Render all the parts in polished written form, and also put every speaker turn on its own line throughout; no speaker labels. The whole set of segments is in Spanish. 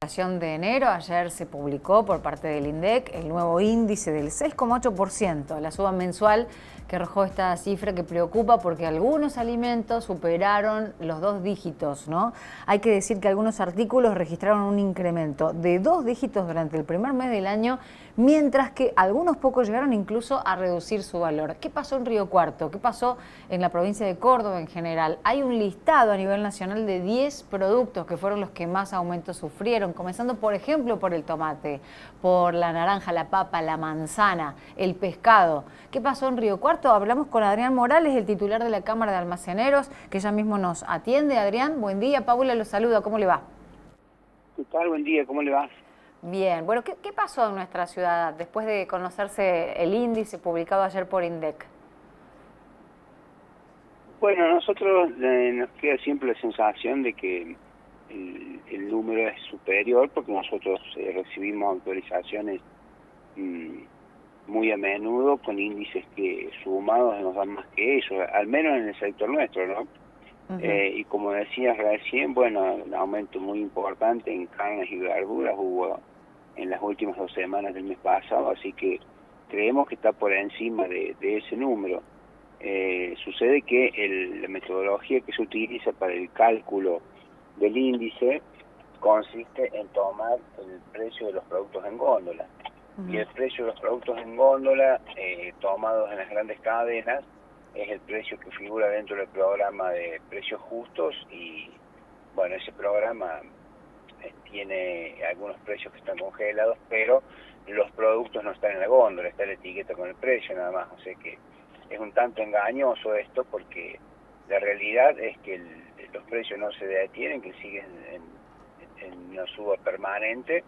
inflación de enero, ayer se publicó por parte del INDEC el nuevo índice del 6,8%, la suba mensual que arrojó esta cifra que preocupa porque algunos alimentos superaron los 2 dígitos, ¿no? Hay que decir que algunos artículos registraron un incremento de 2 dígitos durante el primer mes del año, mientras que algunos pocos llegaron incluso a reducir su valor. ¿Qué pasó en Río Cuarto? ¿Qué pasó en la provincia de Córdoba en general? Hay un listado a nivel nacional de 10 productos que fueron los que más aumentos sufrieron, comenzando por ejemplo por el tomate, por la naranja, la papa, la manzana, el pescado. ¿Qué pasó en Río Cuarto? Hablamos con Adrián Morales, el titular de la Cámara de Almaceneros, que ya mismo nos atiende. Adrián, buen día. Paula lo saluda, ¿cómo le va?
¿Qué tal? Buen día, ¿cómo le va?
Bien, bueno, ¿qué pasó en nuestra ciudad después de conocerse el índice publicado ayer por INDEC?
Bueno, a nosotros nos queda siempre la sensación de que el número es superior porque nosotros recibimos actualizaciones muy a menudo con índices que sumados nos dan más que eso, al menos en el sector nuestro, ¿no? Y como decías recién, bueno, un aumento muy importante en carnes y verduras hubo en las últimas 2 semanas del mes pasado, así que creemos que está por encima de ese número. Sucede que la metodología que se utiliza para el cálculo del índice consiste en tomar el precio de los productos en góndola. Y el precio de los productos en góndola, tomados en las grandes cadenas, es el precio que figura dentro del programa de precios justos y, bueno, ese programa tiene algunos precios que están congelados, pero los productos no están en la góndola, está la etiqueta con el precio nada más, o sea que es un tanto engañoso esto porque la realidad es que los precios no se detienen, que siguen en una suba permanente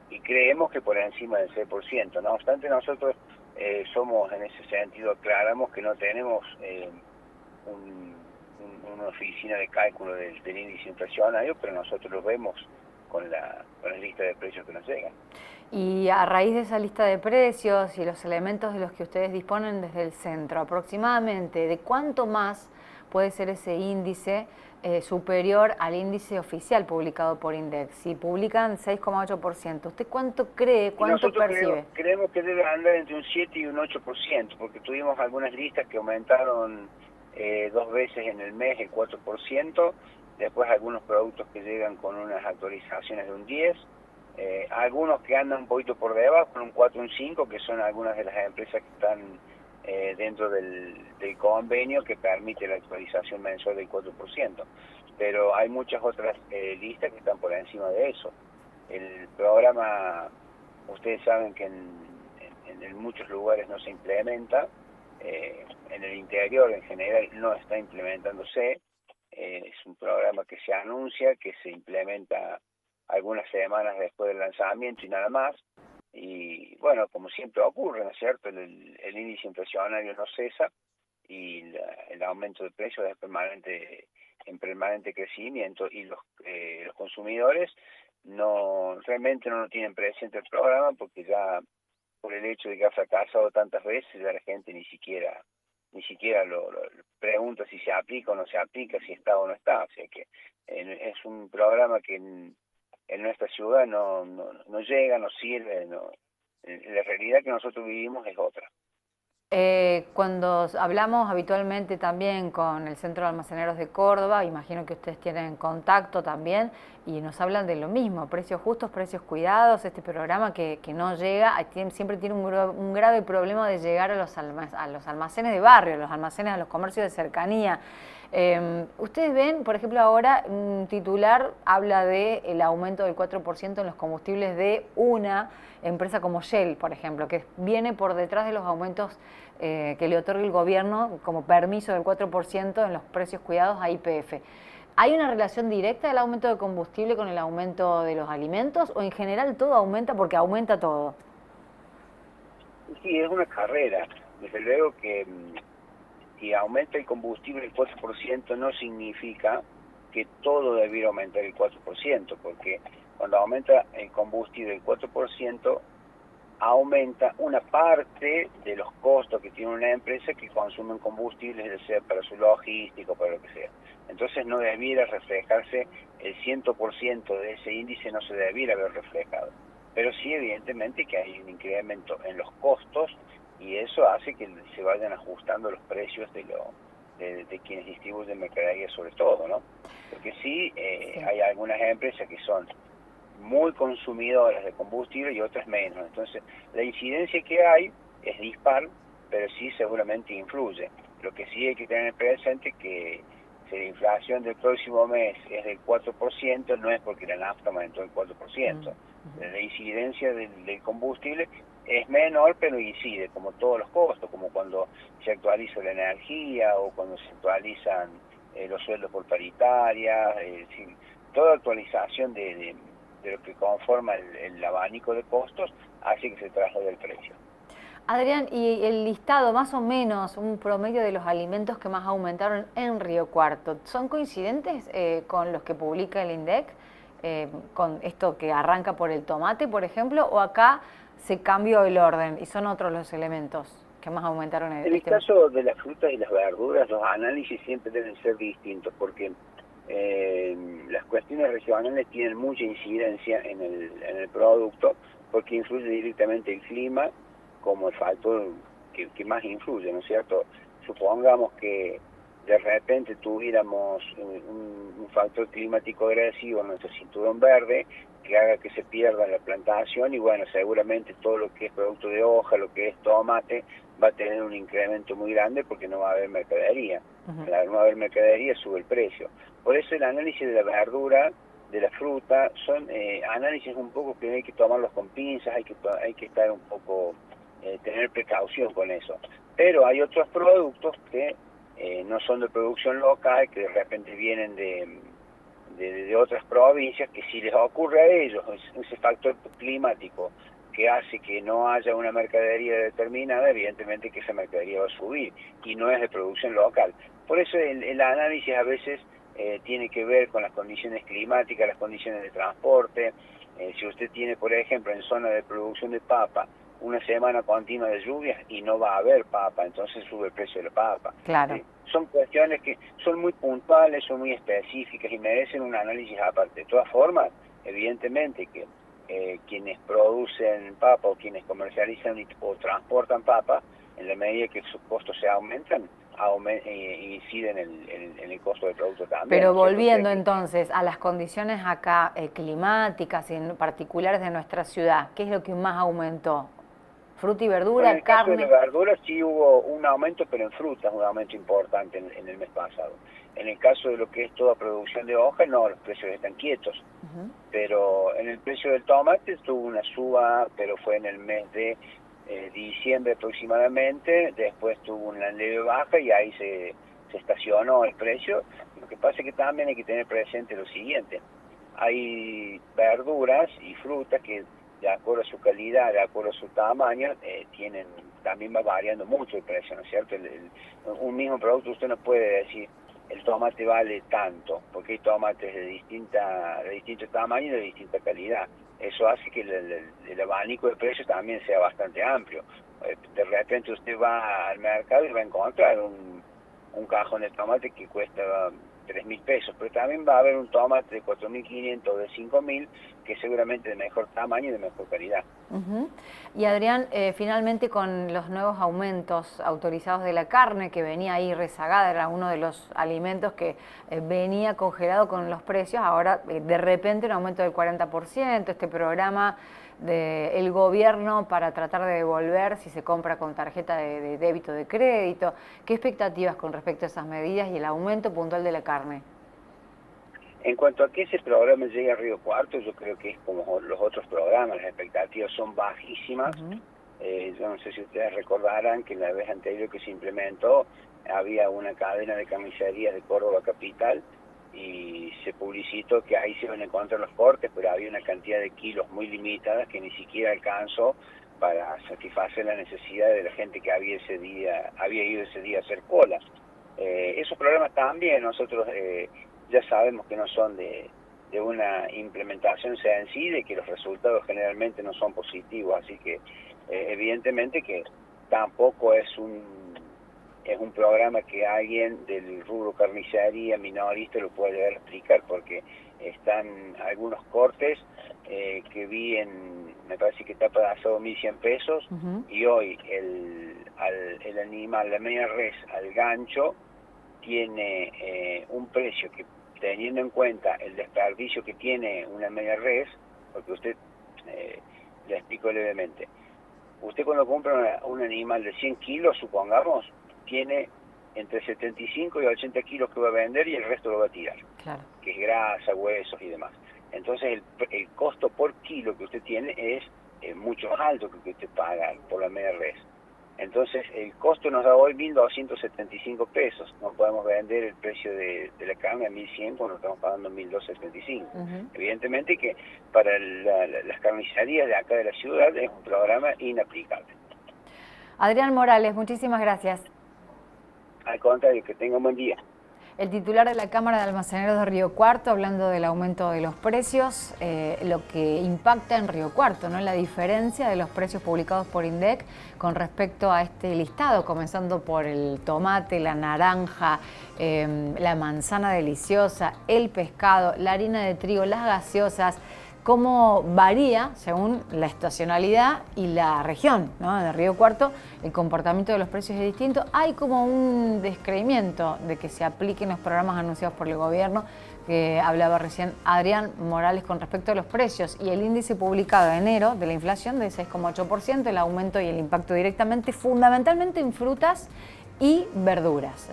y creemos que por encima del 6%. No obstante, nosotros somos en ese sentido, aclaramos que no tenemos una oficina de cálculo del índice inflacionario, pero nosotros lo vemos con la lista de precios que nos llegan.
Y a raíz de esa lista de precios y los elementos de los que ustedes disponen desde el centro, aproximadamente, ¿de cuánto más puede ser ese índice superior al índice oficial publicado por INDEC? Si publican 6,8%, ¿usted cuánto cree, cuánto percibe?
Creemos que debe andar entre un 7 y un 8%, porque tuvimos algunas listas que aumentaron 2 veces en el mes el 4%, después algunos productos que llegan con unas actualizaciones de un 10%, algunos que andan un poquito por debajo, con un 4, un 5, que son algunas de las empresas que están dentro del convenio que permite la actualización mensual del 4%. Pero hay muchas otras listas que están por encima de eso. El programa, ustedes saben que en muchos lugares no se implementa, en el interior en general no está implementándose, es un programa que se anuncia, que se implementa algunas semanas después del lanzamiento y nada más, y bueno, como siempre ocurre, ¿no es cierto? El índice inflacionario no cesa y el aumento de precios es en permanente crecimiento y los consumidores realmente no lo tienen presente el programa porque ya por el hecho de que ha fracasado tantas veces ya la gente ni siquiera lo pregunta si se aplica o no se aplica, si está o no está, o sea que es un programa que en nuestra ciudad no llega, no sirve, la realidad que nosotros vivimos es otra.
Cuando hablamos habitualmente también con el Centro de Almaceneros de Córdoba, imagino que ustedes tienen contacto también y nos hablan de lo mismo, precios justos, precios cuidados, este programa que no llega, siempre tiene un grave problema de llegar a los almacenes de barrio, a los almacenes, a los comercios de cercanía. Ustedes ven, por ejemplo, ahora un titular habla del aumento del 4% en los combustibles de una empresa como Shell, por ejemplo, que viene por detrás de los aumentos que le otorga el gobierno como permiso del 4% en los precios cuidados a YPF. ¿Hay una relación directa del aumento de combustible con el aumento de los alimentos o en general todo aumenta porque aumenta todo?
Sí, es una carrera. Desde luego que si aumenta el combustible el 4% no significa que todo debiera aumentar el 4%, porque cuando aumenta el combustible el 4%, aumenta una parte de los costos que tiene una empresa que consumen combustibles, ya sea para su logística o para lo que sea. Entonces no debiera reflejarse el 100% de ese índice, no se debiera haber reflejado. Pero sí, evidentemente, que hay un incremento en los costos y eso hace que se vayan ajustando los precios de quienes distribuyen mercadería sobre todo, ¿no? Porque sí, hay algunas empresas que son muy consumidoras de combustible y otras menos. Entonces, la incidencia que hay es dispar, pero sí seguramente influye. Lo que sí hay que tener presente que si la inflación del próximo mes es del 4%, no es porque la nafta aumentó el 4%. La incidencia del combustible es menor, pero incide, como todos los costos, como cuando se actualiza la energía o cuando se actualizan los sueldos por paritaria, toda actualización de lo que conforma el abanico de costos hace que se traslade el precio.
Adrián, y el listado, más o menos, un promedio de los alimentos que más aumentaron en Río Cuarto, ¿son coincidentes con los que publica el INDEC? Con esto que arranca por el tomate, por ejemplo, o acá se cambió el orden y son otros los elementos que más aumentaron
en el caso de las frutas y las verduras, los análisis siempre deben ser distintos porque las cuestiones regionales tienen mucha incidencia en el producto porque influye directamente el clima como el factor que más influye, ¿no es cierto? Supongamos que de repente tuviéramos un factor climático agresivo en nuestro cinturón verde que haga que se pierda la plantación y bueno, seguramente todo lo que es producto de hoja, lo que es tomate, va a tener un incremento muy grande porque no va a haber mercadería. Al no haber mercadería sube el precio. Por eso el análisis de la verdura, de la fruta, son análisis un poco que hay que tomarlos con pinzas, hay que estar un poco, tener precaución con eso. Pero hay otros productos que no son de producción local, que de repente vienen de otras provincias, que si les ocurre a ellos ese factor climático que hace que no haya una mercadería determinada, evidentemente que esa mercadería va a subir y no es de producción local. Por eso el análisis a veces tiene que ver con las condiciones climáticas, las condiciones de transporte. Si usted tiene, por ejemplo, en zona de producción de papa, una semana continua de lluvias y no va a haber papa, entonces sube el precio de la papa.
Claro.
Son cuestiones que son muy puntuales, son muy específicas y merecen un análisis aparte. De todas formas, evidentemente que quienes producen papa o quienes comercializan o transportan papa, en la medida que sus costos se aumentan, inciden en el costo del producto también.
Pero volviendo entonces a las condiciones acá climáticas y en particulares de nuestra ciudad, ¿qué es lo que más aumentó? ¿Fruta y verdura,
en el
carne?
caso de la verdura sí hubo un aumento, pero en frutas un aumento importante en el mes pasado. En el caso de lo que es toda producción de hoja, no, los precios están quietos. Pero en el precio del tomate tuvo una suba, pero fue en el mes de diciembre aproximadamente, después tuvo una leve baja y ahí se estacionó el precio. Lo que pasa es que también hay que tener presente lo siguiente: hay verduras y frutas que de acuerdo a su calidad, de acuerdo a su tamaño, también va variando mucho el precio, ¿no es cierto? Un mismo producto usted no puede decir el tomate vale tanto, porque hay tomates de distinto tamaño y de distinta calidad. Eso hace que el abanico de precios también sea bastante amplio. De repente usted va al mercado y va a encontrar un cajón de tomate que cuesta 3.000 pesos, pero también va a haber un tomate de 4.500 o de 5.000 que seguramente de mejor tamaño y de mejor calidad.
Y Adrián, finalmente con los nuevos aumentos autorizados de la carne que venía ahí rezagada, era uno de los alimentos que venía congelado con los precios, ahora de repente un aumento del 40%, este programa del gobierno para tratar de devolver si se compra con tarjeta de débito de crédito. ¿Qué expectativas con respecto a esas medidas y el aumento puntual de la carne?
En cuanto a que ese programa llegue a Río Cuarto, yo creo que es como los otros programas, las expectativas son bajísimas. Yo no sé si ustedes recordarán que la vez anterior que se implementó había una cadena de carnicerías de Córdoba Capital y se publicitó que ahí se iban a encontrar los cortes, pero había una cantidad de kilos muy limitada que ni siquiera alcanzó para satisfacer la necesidad de la gente que había ido ese día a hacer cola. Esos programas también nosotros ya sabemos que no son de una implementación sencilla y que los resultados generalmente no son positivos, así que evidentemente que tampoco es es un programa que alguien del rubro carnicería minorista lo puede llegar a explicar, porque están algunos cortes que vi me parece que tapa de asado 1.100 pesos, y hoy el animal, la media res al gancho, tiene un precio que, teniendo en cuenta el desperdicio que tiene una media res, porque usted, le explico levemente, usted cuando compra un animal de 100 kilos, supongamos, tiene entre 75 y 80 kilos que va a vender y el resto lo va a tirar, claro, que es grasa, huesos y demás. Entonces el costo por kilo que usted tiene es mucho más alto que usted paga por la media res. Entonces el costo nos da hoy 1.275 pesos. No podemos vender el precio de la carne a 1.100 cuando estamos pagando 1.275. Evidentemente que para las carnicerías de acá de la ciudad es un programa inaplicable.
Adrián Morales, muchísimas gracias.
Al contrario, que tenga un buen día.
El titular de la Cámara de Almaceneros de Río Cuarto, hablando del aumento de los precios, lo que impacta en Río Cuarto, ¿no? La diferencia de los precios publicados por INDEC con respecto a este listado, comenzando por el tomate, la naranja, la manzana deliciosa, el pescado, la harina de trigo, las gaseosas, cómo varía según la estacionalidad y la región, ¿no? De Río Cuarto el comportamiento de los precios es distinto. Hay como un descreimiento de que se apliquen los programas anunciados por el gobierno, que hablaba recién Adrián Morales con respecto a los precios, y el índice publicado de enero de la inflación de 6,8%, el aumento y el impacto directamente, fundamentalmente en frutas y verduras.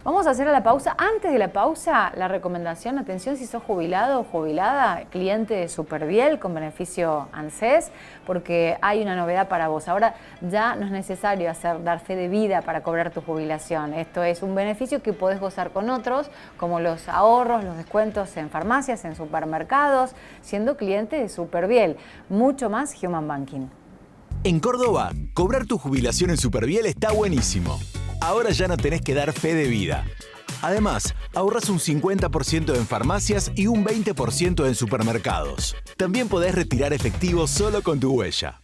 Vamos a hacer la pausa. Antes de la pausa, la recomendación, atención si sos jubilado o jubilada, cliente de Superviel con beneficio ANSES, porque hay una novedad para vos. Ahora ya no es necesario dar fe de vida para cobrar tu jubilación. Esto es un beneficio que podés gozar con otros, como los ahorros, los descuentos en farmacias, en supermercados, siendo cliente de Superviel. Mucho más Human Banking.
En Córdoba, cobrar tu jubilación en Superviel está buenísimo. Ahora ya no tenés que dar fe de vida. Además, ahorras un 50% en farmacias y un 20% en supermercados. También podés retirar efectivo solo con tu huella.